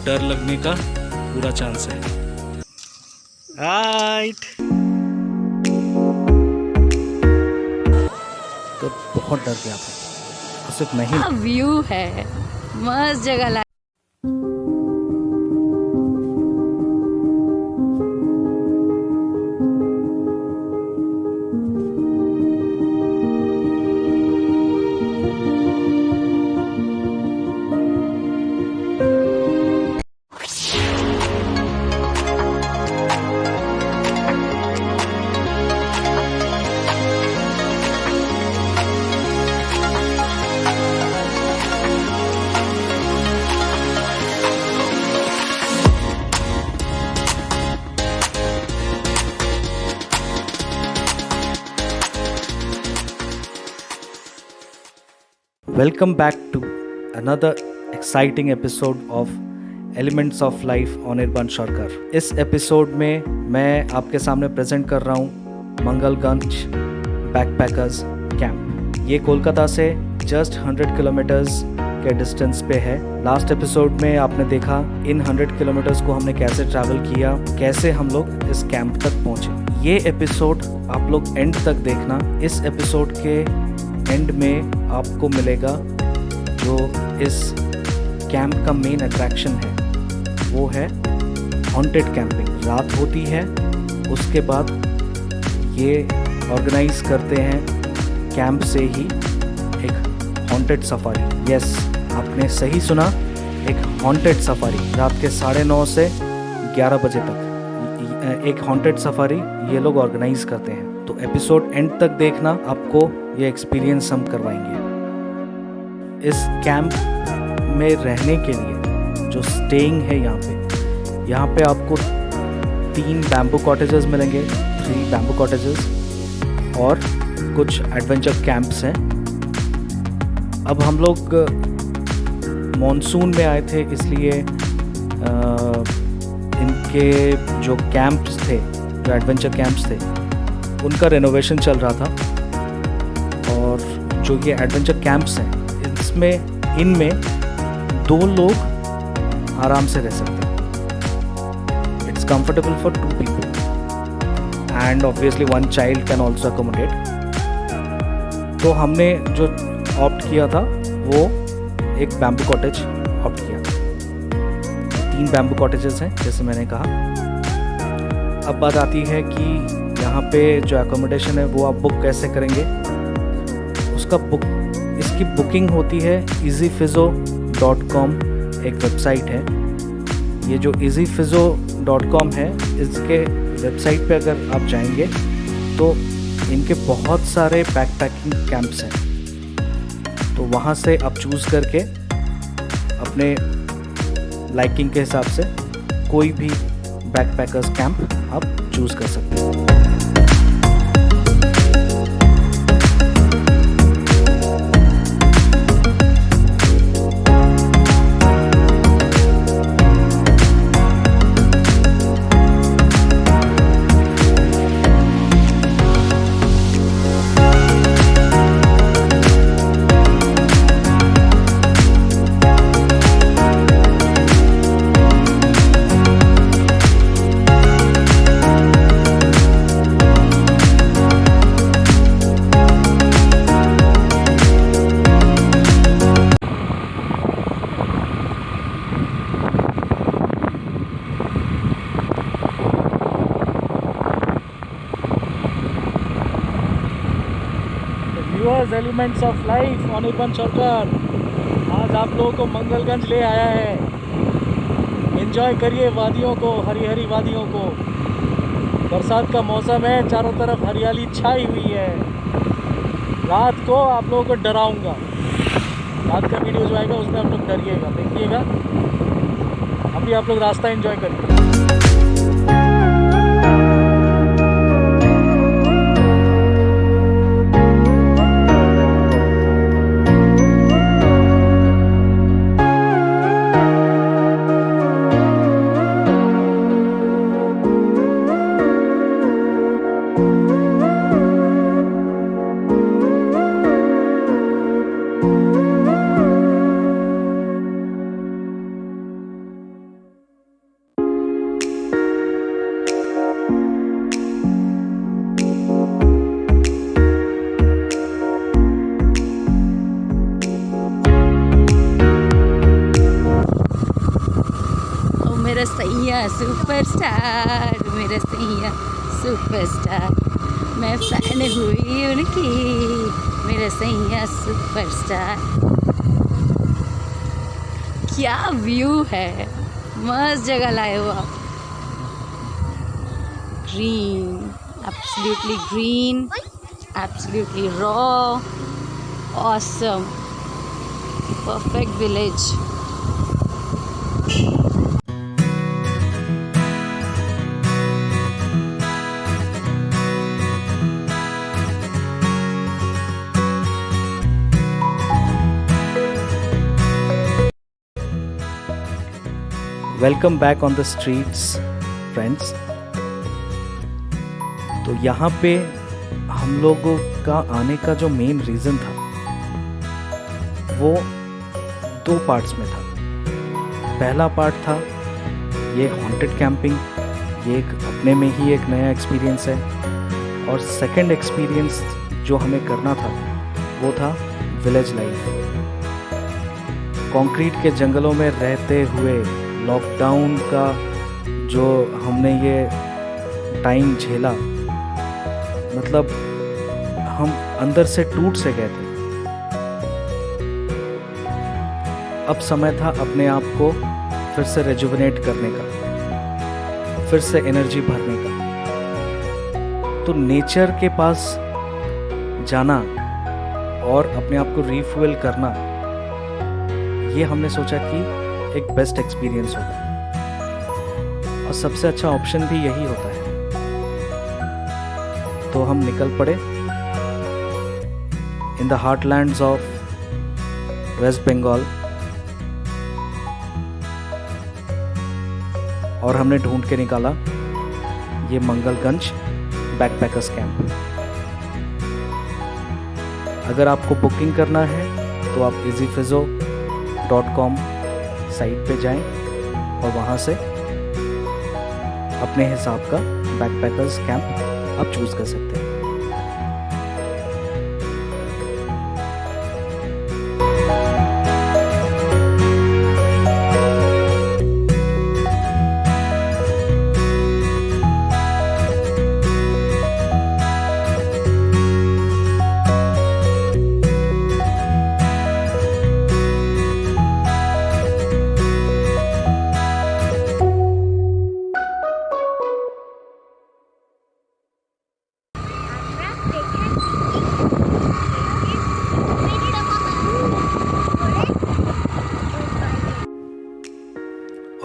डर लगने का पूरा चांस है। राइट। तो बहुत डर गया था और सिर्फ मैं ही। व्यू है, मस्त जगह। Welcome back to another exciting episode of Elements of Life on Irban Sharkar। इस एपिसोड में मैं आपके सामने प्रेजेंट कर रहा हूँ मंगलगंज बैकपैकर्स कैंप। ये कोलकाता से जस्ट 100 किलोमीटर्स के डिस्टेंस पे है। लास्ट एपिसोड में आपने देखा इन 100 किलोमीटर्स को हमने कैसे ट्रैवल किया, कैसे हम लोग इस कैंप तक पहुँचे। ये एपिसोड आप लोग एंड तक देखना। इस एपिसोड के एंड में आपको मिलेगा जो इस कैंप का मेन अट्रैक्शन है, वो है हॉन्टेड कैंपिंग। रात होती है, उसके बाद ये ऑर्गेनाइज करते हैं कैंप से ही एक हॉन्टेड सफारी। यस, आपने सही सुना, एक हॉन्टेड सफारी। रात के 9:30 से 11 बजे तक एक हॉन्टेड सफारी ये लोग ऑर्गेनाइज करते हैं। तो एपिसोड एंड तक देखना, आपको ये एक्सपीरियंस हम करवाएंगे। इस कैंप में रहने के लिए जो स्टेइंग है यहाँ पे आपको 3 बैम्बू कॉटेजेस मिलेंगे, 3 बैम्बू कॉटेजेस, और कुछ एडवेंचर कैंप्स हैं। अब हम लोग मॉनसून में आए थे, इसलिए इनके जो कैंप्स थे, जो एडवेंचर कैंप्स थे, उनका रेनोवेशन चल रहा था। और जो ये एडवेंचर कैंप्स हैं, इनमें 2 लोग आराम से रह सकते हैं। It's comfortable for 2 people and obviously 1 child can also accommodate. तो हमने जो ऑप्ट किया था वो एक बैम्बू कॉटेज ऑप्ट किया। 3 बैम्बू कॉटेजेस हैं, जैसे मैंने कहा। अब बात आती है कि यहाँ पे जो एकोमोडेशन है वो आप बुक कैसे करेंगे। इसकी बुकिंग होती है easyfizzo.com, एक वेबसाइट है। ये जो easyfizzo.com है, इसके वेबसाइट पे अगर आप जाएंगे तो इनके बहुत सारे बैकपैकिंग कैंप्स हैं। तो वहाँ से आप चूज़ करके अपने लाइकिंग के हिसाब से कोई भी बैकपैकर्स कैंप आप चूज़ कर सकते हैं। Elements of life on Irfan Sharkar आज आप लोगों को मंगलगंज ले आया है। एंजॉय करिए वादियों को, हरी हरी वादियों को। बरसात का मौसम है, चारों तरफ हरियाली छाई हुई है। रात को आप लोगों को डराऊंगा। रात का वीडियो जो आएगा उसमें आप लोग डरिएगा, देखिएगा। अभी आप लोग रास्ता एंजॉय करिए। मेरा सैया सुपरस्टार, मेरा सैया सुपरस्टार, मैं फैन हुई उनकी, मेरा सैया सुपरस्टार। क्या व्यू है, मस्त जगह लाए हो आप। Green, absolutely green, absolutely raw, awesome, perfect village. Welcome back on the streets friends. तो यहाँ पे हम लोगों का आने का जो मेन रीज़न था वो 2 पार्ट्स में था। पहला पार्ट था ये हॉन्टेड कैंपिंग, ये एक अपने में ही एक नया एक्सपीरियंस है। और सेकंड एक्सपीरियंस जो हमें करना था वो था विलेज लाइफ। कंक्रीट के जंगलों में रहते हुए लॉकडाउन का जो हमने ये टाइम झेला, मतलब हम अंदर से टूट से गए थे। अब समय था अपने आप को फिर से रेजुविनेट करने का, फिर से एनर्जी भरने का। तो नेचर के पास जाना और अपने आप को रिफ्यूल करना, ये हमने सोचा कि एक बेस्ट एक्सपीरियंस होगा और सबसे अच्छा ऑप्शन भी यही होता है। तो हम निकल पड़े in the heartlands of West Bengal और हमने ढूंढ के निकाला ये मंगलगंज बैकपैकर्स कैंप। अगर आपको बुकिंग करना है तो आप easyfizzo.com साइट पे जाएं और वहाँ से अपने हिसाब का बैकपैकर्स कैंप आप चूज कर सकते हैं।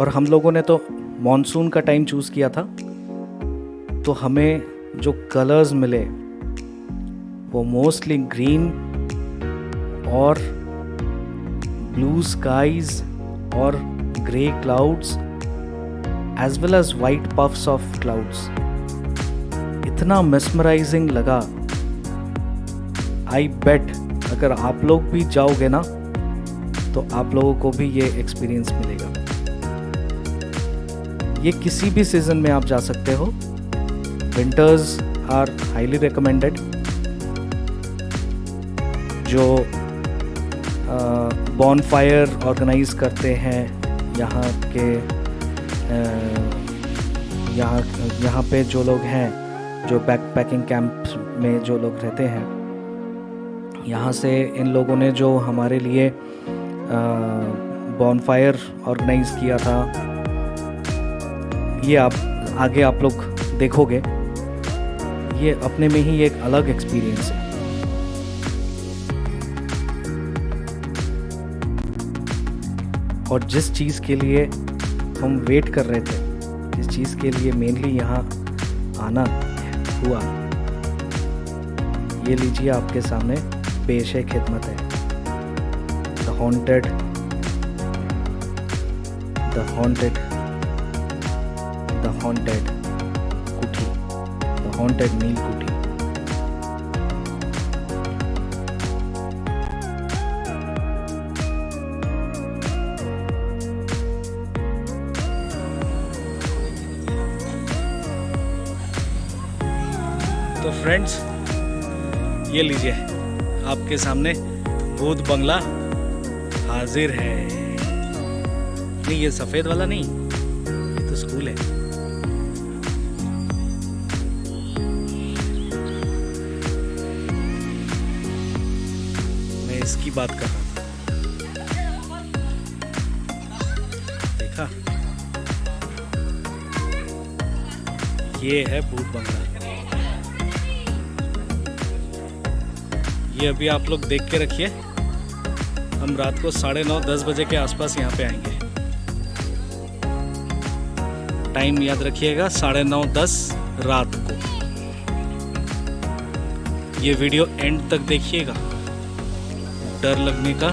और हम लोगों ने तो मॉनसून का टाइम चूज़ किया था, तो हमें जो कलर्स मिले वो मोस्टली ग्रीन और ब्लू स्काईज और grey clouds as well as white puffs of clouds. इतना मेस्मराइजिंग लगा। आई बेट अगर आप लोग भी जाओगे ना तो आप लोगों को भी ये एक्सपीरियंस मिलेगा। ये किसी भी सीजन में आप जा सकते हो। Winters are highly recommended. जो बॉनफायर ऑर्गेनाइज करते हैं यहाँ के यहाँ पे जो लोग हैं, जो बैकपैकिंग कैंप में जो लोग रहते हैं, यहाँ से इन लोगों ने जो हमारे लिए बॉनफायर ऑर्गेनाइज किया था, ये आप आगे आप लोग देखोगे। ये अपने में ही एक अलग एक्सपीरियंस है। और जिस चीज़ के लिए हम वेट कर रहे थे, जिस चीज़ के लिए मेनली यहाँ आना हुआ, ये लीजिए आपके सामने पेश है खिदमत है। द हॉन्टेड कुठी, द हॉन्टेड नील कुठी। तो फ्रेंड्स, ये लीजिए आपके सामने भूत बंगला हाजिर है। नहीं, ये सफ़ेद वाला नहीं, तो स्कूल है। मैं इसकी बात कर रहा था, देखा? ये है भूत बंगला। ये अभी आप लोग देख के रखिए, हम रात को 9:30-10 बजे के आसपास यहाँ पे आएंगे। टाइम याद रखिएगा, 9:30-10 रात को। ये वीडियो एंड तक देखिएगा, डर लगने का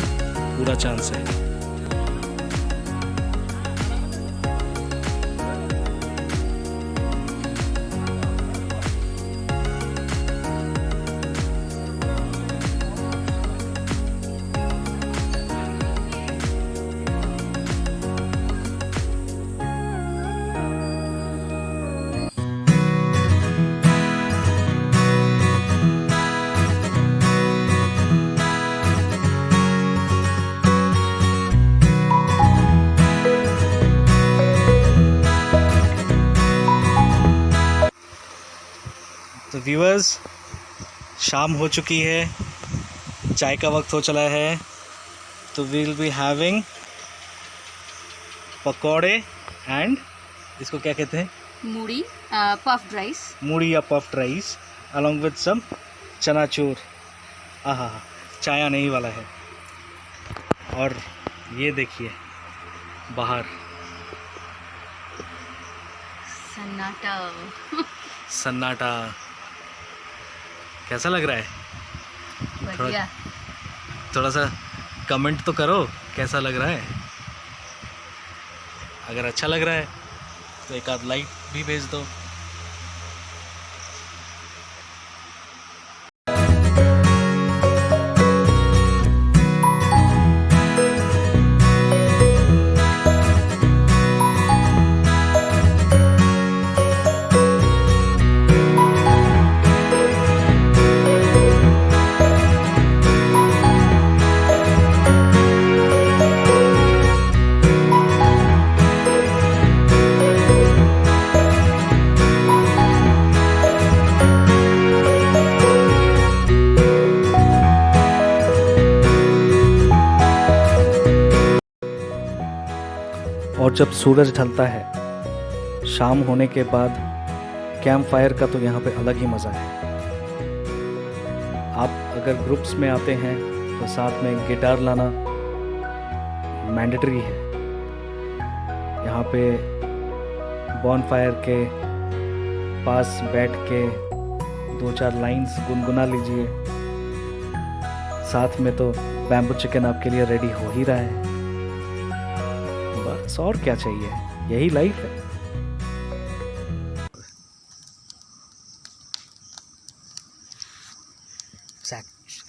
पूरा चांस है। तो व्यूअर्स, शाम हो चुकी है, चाय का वक्त हो चला है, तो वी विल बी हैविंग पकौड़े एंड इसको क्या कहते हैं? Muri, puffed rice. मूड़ी या puffed rice along with some chanachur. आहा, चाय आने ही वाला है। और ये देखिए बाहर सन्नाटा। सन्नाटा। कैसा लग रहा है? बढ़िया। थोड़ा सा कमेंट तो करो, कैसा लग रहा है? अगर अच्छा लग रहा है तो एक आध लाइक भी भेज दो। और जब सूरज ढलता है शाम होने के बाद, कैंप फायर का तो यहाँ पे अलग ही मज़ा है। आप अगर ग्रुप्स में आते हैं तो साथ में गिटार लाना मैंडेटरी है। यहाँ पे बॉनफायर के पास बैठ के 2-4 लाइंस गुनगुना लीजिए। साथ में तो बैम्बू चिकन आपके लिए रेडी हो ही रहा है। बस और क्या चाहिए, यही लाइफ है।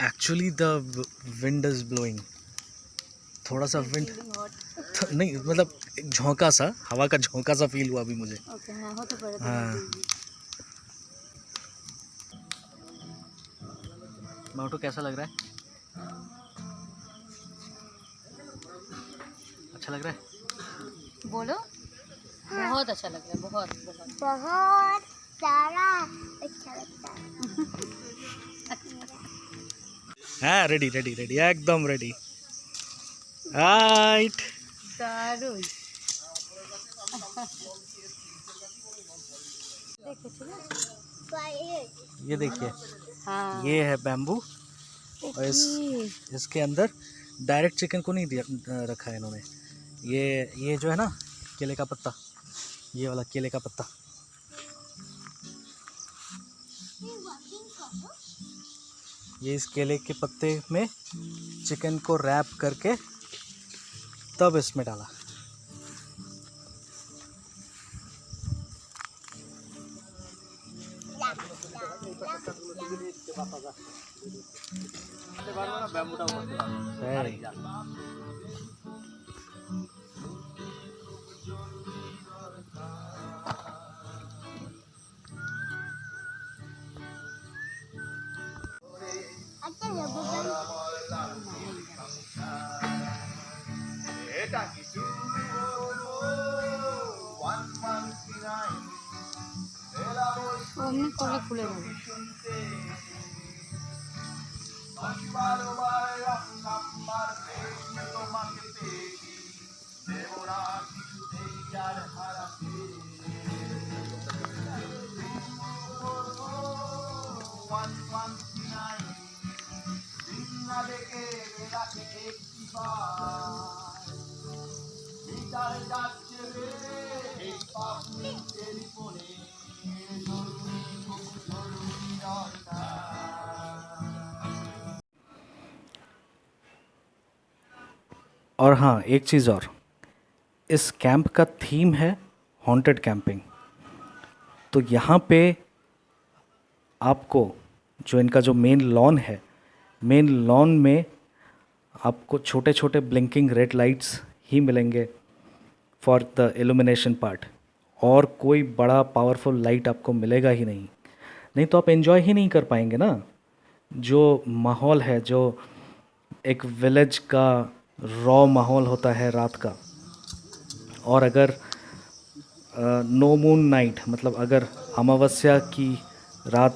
Actually the wind is blowing, थोड़ा सा विंड नहीं, मतलब एक झोंका सा, हवा का झोंका सा फील हुआ अभी मुझे। हाँ, मोटो कैसा लग रहा है? अच्छा लग रहा है? बोलो। बहुत अच्छा लग रहा है, बहुत बहुत बहुत सारा अच्छा लगता है। हाँ, रेडी रेडी रेडी, एकदम रेडी। राइट। दारुण। ये देखिए, हाँ। ये है बैम्बू, और इसके अंदर डायरेक्ट चिकन को नहीं दिया रखा है इन्होंने। ये जो है ना केले का पत्ता, ये वाला केले का पत्ता, ये इस केले के पत्ते में चिकन को रैप करके तब इसमें डाला। এমনি করলে খুলে যাবে। और हाँ, एक चीज़ और, इस कैंप का थीम है हॉन्टेड कैंपिंग। तो यहाँ पे आपको जो इनका जो मेन लॉन है, मेन लॉन में आपको छोटे छोटे ब्लिंकिंग रेड लाइट्स ही मिलेंगे फॉर द इल्यूमिनेशन पार्ट, और कोई बड़ा पावरफुल लाइट आपको मिलेगा ही नहीं। नहीं तो आप एंजॉय ही नहीं कर पाएंगे ना जो माहौल है, जो एक विलेज का रॉ माहौल होता है रात का। और अगर नो मून नाइट, मतलब अगर अमावस्या की रात,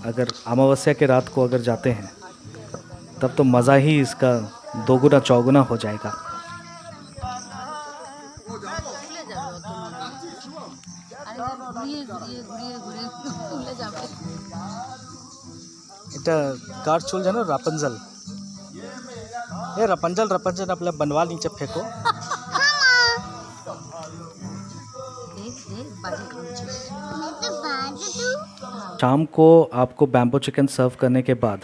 अगर अमावस्या के रात को अगर जाते हैं तब तो मज़ा ही इसका दोगुना चौगुना हो जाएगा। খুলে যাবে অত নয়। আর ঘুরিয়ে ঘুরিয়ে ঘুরিয়ে ঘুরিয়ে খুলে যাবে। এটা কার চুল জানো? রাপাঞ্জল। ए रपंजल रपंजल अपने बनवा नीचे फेंको। देख देख बाजी करছিস। मैं तो बाज दूँ। शाम को आपको बैम्बो चिकन सर्व करने के बाद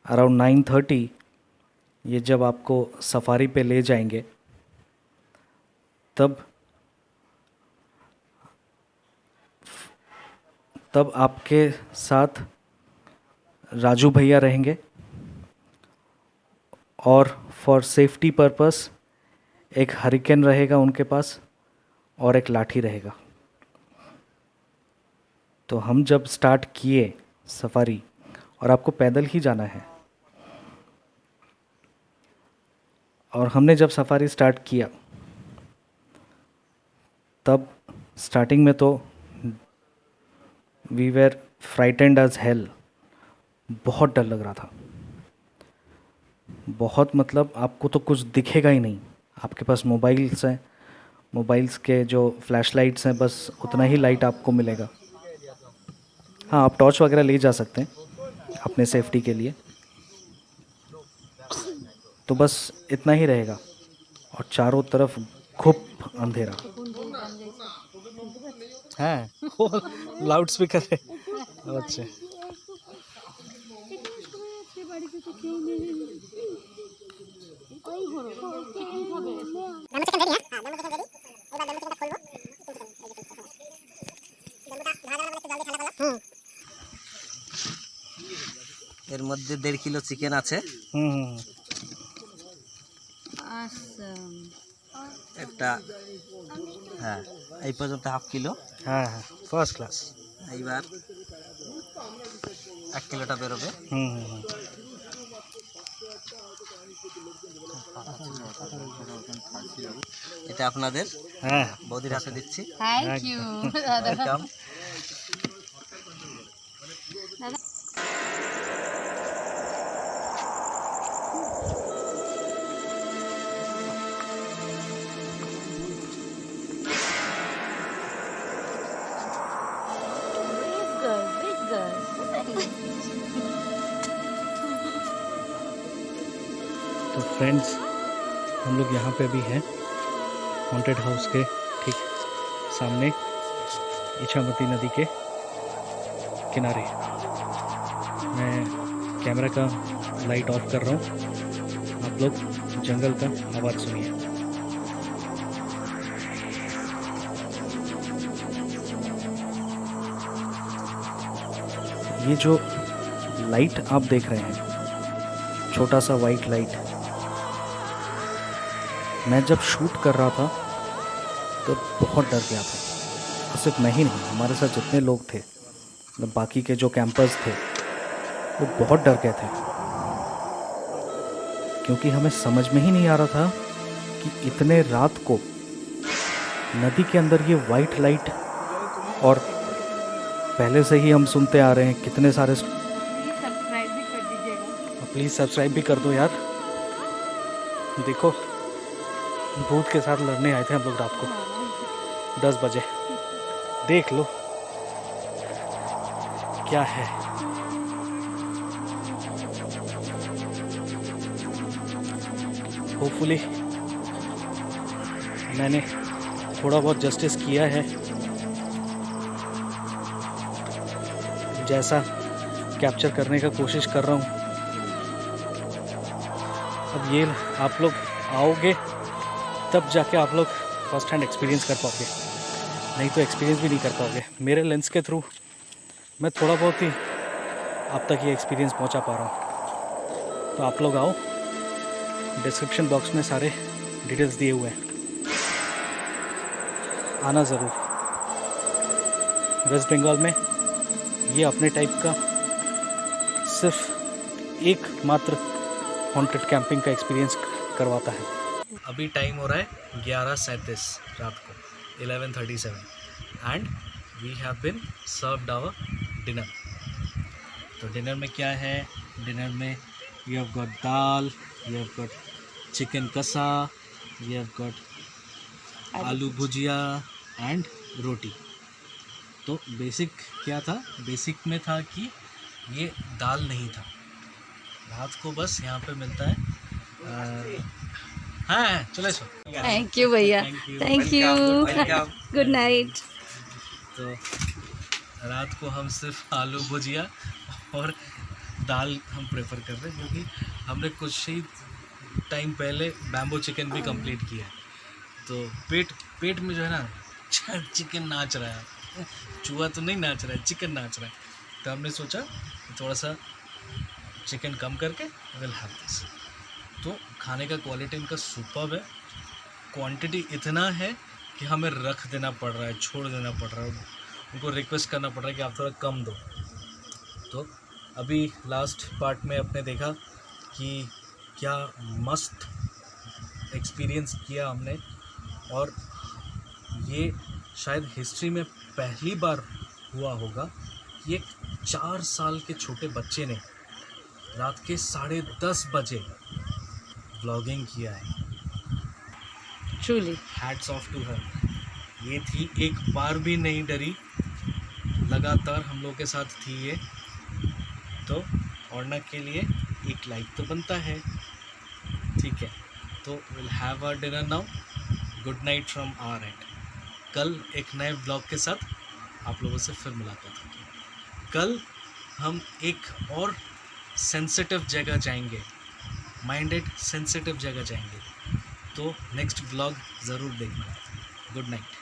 अराउंड 9:30 ये जब आपको सफारी पे ले जाएंगे तब आपके साथ राजू भैया रहेंगे, और फॉर सेफ्टी पर्पस एक हरिकेन रहेगा उनके पास और एक लाठी रहेगा। तो हम जब स्टार्ट किए सफारी, और आपको पैदल ही जाना है, और हमने जब सफारी स्टार्ट किया तब स्टार्टिंग में तो we were frightened as hell. बहुत डर लग रहा था, बहुत, मतलब आपको तो कुछ दिखेगा ही नहीं। आपके पास मोबाइल्स हैं, मोबाइल्स के जो फ्लैश लाइट्स हैं बस उतना ही लाइट आपको मिलेगा। हाँ, आप टॉर्च वगैरह ले जा सकते हैं अपने सेफ्टी के लिए, तो बस इतना ही रहेगा। और चारों तरफ खूब अंधेरा है। लाउड स्पीकर है। अच्छा, এর মধ্যে 1.5 কিলো চিকেন আছে, আচ্ছা একটা, হ্যাঁ এই পর্যন্ত হাফ কিলো। हाँ हाँ, फर्स्ट क्लास। এইবার 1 কিলোটা বেরোবে। এটা আপনাদের हाँ বৌদির হাতে দিচ্ছি। থ্যাংক ইউ দাদা। ওয়েলকাম। तो फ्रेंड्स, हम लोग यहाँ पे भी हैं हॉन्टेड हाउस के ठीक सामने, इछामती नदी के किनारे। मैं कैमरा का लाइट ऑफ कर रहा हूँ, आप लोग जंगल का आवाज़ सुनिए। ये जो लाइट आप देख रहे हैं, छोटा सा वाइट लाइट, मैं जब शूट कर रहा था तो बहुत डर गया था। और सिर्फ मैं ही नहीं, हमारे साथ जितने लोग थे, मतलब बाकी के जो कैंपर्स थे, वो बहुत डर गए थे, क्योंकि हमें समझ में ही नहीं आ रहा था कि इतने रात को नदी के अंदर ये वाइट लाइट और पहले से ही हम सुनते आ रहे हैं कितने सारे। सब्सक्राइब भी कर दीजिएगा। प्लीज़ सब्सक्राइब भी कर दो यार। देखो भूत के साथ लड़ने आए थे हम लोग रात को 10 बजे। देख लो क्या है। होपफुली मैंने थोड़ा बहुत जस्टिस किया है, जैसा कैप्चर करने का कोशिश कर रहा हूँ। अब ये आप लोग आओगे तब जाके आप लोग फर्स्ट हैंड एक्सपीरियंस कर पाओगे, नहीं तो एक्सपीरियंस भी नहीं कर पाओगे। मेरे लेंस के थ्रू मैं थोड़ा बहुत ही आप तक ये एक्सपीरियंस पहुंचा पा रहा हूँ। तो आप लोग आओ, डिस्क्रिप्शन बॉक्स में सारे डिटेल्स दिए हुए हैं, आना ज़रूर। वेस्ट बंगाल में ये अपने टाइप का सिर्फ एक मात्र हॉन्टेड कैंपिंग का एक्सपीरियंस करवाता है। अभी टाइम हो रहा है 11:37 रात को 11:37 and we have been served our dinner. तो डिनर में क्या है? डिनर में you have got dal, you have got chicken kasha, you have got aloo bhujia and रोटी। तो बेसिक क्या था? बेसिक में था कि ये दाल नहीं था, रात को बस यहाँ पे मिलता है। हाँ चलो सो। थैंक यू भैया, थैंक यू, गुड नाइट। तो रात को हम सिर्फ आलू भुजिया और दाल हम प्रेफर कर रहे हैं, क्योंकि हमने कुछ ही टाइम पहले बैम्बो चिकन भी कंप्लीट किया है। तो पेट में जो है ना चिकन नाच रहा है, चूहा तो नहीं नाच रहा है, चिकन नाच रहा है। तो हमने सोचा थोड़ा सा चिकन कम करके विल हैव दिस। तो खाने का क्वालिटी इनका सुपर्ब है, क्वांटिटी इतना है कि हमें रख देना पड़ रहा है, छोड़ देना पड़ रहा है, उनको रिक्वेस्ट करना पड़ रहा है कि आप थोड़ा कम दो। तो अभी लास्ट पार्ट में आपने देखा कि क्या मस्त एक्सपीरियंस किया हमने, और ये शायद हिस्ट्री में पहली बार हुआ होगा कि एक 4 साल के छोटे बच्चे ने रात के 10:30 बजे व्लॉगिंग किया है। Truly hats off to her. ये थी, एक बार भी नहीं डरी, लगातार हम लोग के साथ थी ये। तो ऑर्ना के लिए एक लाइक तो बनता है, ठीक है। तो will have our dinner now. Good night from our end. कल एक नए ब्लॉग के साथ आप लोगों से फिर मुलाकात होगी। कल हम एक और सेंसिटिव जगह जाएंगे, माइंडेड सेंसिटिव जगह जाएंगे। तो नेक्स्ट ब्लॉग ज़रूर देखना। Good night.